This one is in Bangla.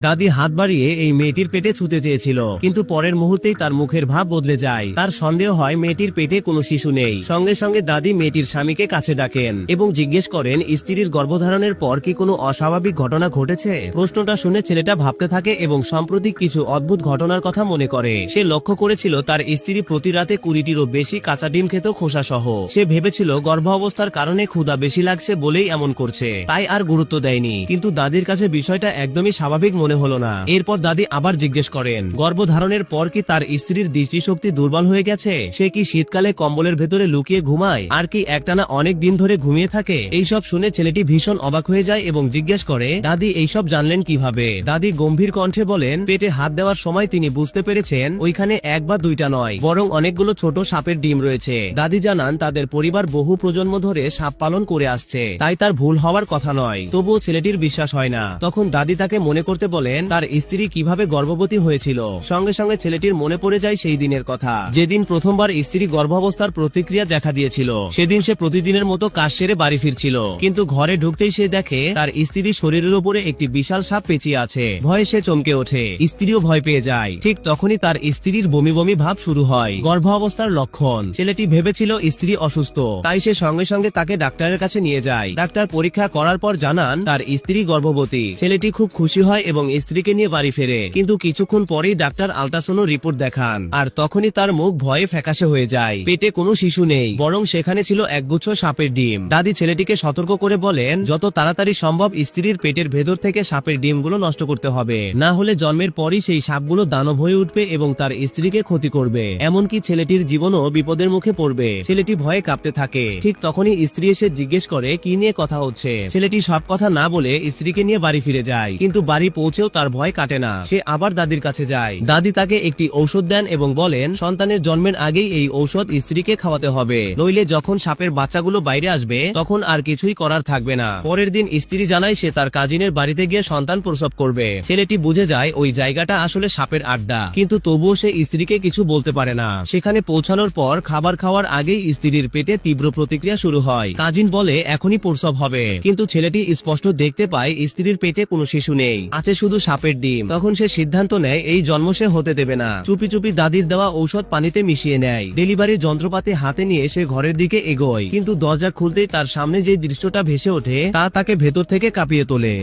দাদি হাত বাড়িয়ে এই মেয়েটির পেটে ছুতে চেয়েছিল, কিন্তু পরের মুহূর্তেই তার মুখের ভাব বদলে যায়। তার সন্দেহ হয় মেয়েটির পেটে কোনো শিশু নেই। সঙ্গে সঙ্গে দাদি মেয়েটির স্বামীকে কাছে ডাকেন এবং জিজ্ঞেস করেন স্ত্রীর গর্ভধারণের পর কি কোনো অস্বাভাবিক ঘটনা ঘটেছে। প্রশ্নটা শুনে ছেলেটা ভাবতে থাকে এবং সাম্প্রতিক কিছু অদ্ভুত ঘটনার কথা মনে করে। সে লক্ষ্য করেছিল তার স্ত্রী প্রতি রাতে 20টিরও বেশি কাঁচা ডিম খেত খোসা সহ। সে ভেবেছিল গর্ভাবস্থার কারণে ক্ষুধা বেশি লাগছে বলেই এমন করছে, তাই আর গুরুত্ব দেয়নি। কিন্তু দাদির কাছে বিষয়টা একদমই স্বাভাবিক মনে হলো না। এরপর দাদি আবার জিজ্ঞেস করেন গর্ভধারণের পর কি তার স্ত্রীর দৃষ্টিশক্তি দুর্বল হয়ে গেছে, সে কি শীতকালে কম্বলের ভেতরে লুকিয়ে ঘুমায় আর কি একটানা অনেক দিন ধরে ঘুমিয়ে থাকে। এইসব শুনে ছেলেটি ভীষণ অবাক হয়ে যায় এবং জিজ্ঞেস করে দাদি এইসব জানলেন কিভাবে। দাদি গম্ভীর কণ্ঠে বলেন পেটে হাত দেওয়ার সময় তিনি বুঝতে পেরেছেন ওইখানে এক বা দুইটা নয়, বরং অনেকগুলো ছোট সাপের ডিম রয়েছে। দাদি জানান তাদের পরিবার বহু প্রজন্ম ধরে সাপ পালন করে আসছে, তাই তার ভুল হওয়ার কথা নয়। তবুও ছেলেটির বিশ্বাস হয় না। তখন দাদি তাকে মনে করতে বলেন তার স্ত্রী কিভাবে গর্ভবতী হয়েছিল। সঙ্গে সঙ্গে ছেলেটির মনে পড়ে যায় সেই দিনের কথা, যেদিন প্রথমবার স্ত্রী গর্ভাবস্থার প্রতিক্রিয়া দেখা দিয়েছিল। সেদিন সে প্রতিদিনের মতো কাজ সেরে বাড়ি ফিরছিল, কিন্তু ঘরে ঢুকতেই সে দেখে তার স্ত্রীর শরীরের উপরে একটি বিশাল সাপ পেঁচিয়ে আছে। ভয়ে সে চমকে ওঠে, স্ত্রীও ভয় পেয়ে যায়। ঠিক তখনই তার স্ত্রীর বমি বমি ভাব শুরু হয়, গর্ভাবস্থার লক্ষণ। ছেলেটি ভেবেছিল স্ত্রী অসুস্থ, তাই সে সঙ্গে সঙ্গে তাকে ডাক্তারের কাছে নিয়ে যায়। ডাক্তার পরীক্ষা করার পর জানান তার স্ত্রী গর্ভবতী। ছেলেটি খুব খুশি হয় এবং স্ত্রীকে নিয়ে বাড়ি ফেরে, কিন্তু কিছুক্ষণ পরেই ডাক্তার আল্ট্রাসাউন্ড রিপোর্ট দেখান, আর তখনই তার মুখ ভয়ে ফ্যাকাশে হয়ে যায়। পেটে কোনো শিশু নেই, বরং সেখানে ছিল একগুচ্ছ সাপের ডিম। দাদি ছেলেটিকে সতর্ক করে বলেন যত তাড়াতাড়ি সম্ভব স্ত্রীর পেটের ভেতর থেকে সাপের ডিমগুলো নষ্ট করতে হবে, না হলে জন্মের পরই সেই সাপগুলো দানব হয়ে উঠবে এবং তার স্ত্রীকে ক্ষতি করবে, এমনকি ছেলেটির জীবনও বিপদের মুখে পড়বে। ছেলেটি ভয়ে কাঁপতে থাকে। ঠিক তখনই স্ত্রী এসে জিজ্ঞেস করে কি নিয়ে কথা হচ্ছে। ছেলেটি সব কথা না বলে স্ত্রীকে নিয়ে বাড়ি ফিরে যায়, কিন্তু বাড়ি পৌঁছেও তার ভয় কাটে না। সে আবার দাদির কাছে যায়। দাদি তাকে একটি ঔষধ দেন এবং বলেন সন্তানের জন্মের আগেই এই ঔষধ স্ত্রীকে খাওয়াতে হবে, নইলে যখন সাপের বাচ্চাগুলো বাইরে আসবে তখন আর কিছুই করার থাকবে না। পরের দিন স্ত্রী জানায় সে তার কাজিনের বাড়িতে গিয়ে সন্তান প্রসব করবে। ছেলেটি বুঝে যায় ওই জায়গাটা আসলে সাপের আড্ডা, কিন্তু তবুও সে স্ত্রীকে কিছু বলতে পারে না। সেখানে পৌঁছানোর পর খাবার খাওয়ার আগেই স্ত্রীর পেটে তীব্র প্রতিক্রিয়া শুরু হয়। কাজিন বলে এখনই প্রসব হবে, কিন্তু ছেলেটি স্পষ্ট দেখতে পায় স্ত্রীর পেটে কোনো শিশু নেই, আছে শুধু সাপের ডিম। তখন সে সিদ্ধান্ত নেয় এই জন্ম সে হতে দেবে না। চুপি চুপি দাদির দেওয়া ঔষধ পানিতে মিশিয়ে নেয়। ডেলিভারির যন্ত্রপাতি হাতে নিয়ে সে ঘরের দিকে এগোয়, কিন্তু দরজা খুলতেই তার সামনে যে দৃশ্যটা ভেসে ওঠে তা তাকে ভেতর থেকে কাঁপিয়ে তোলে।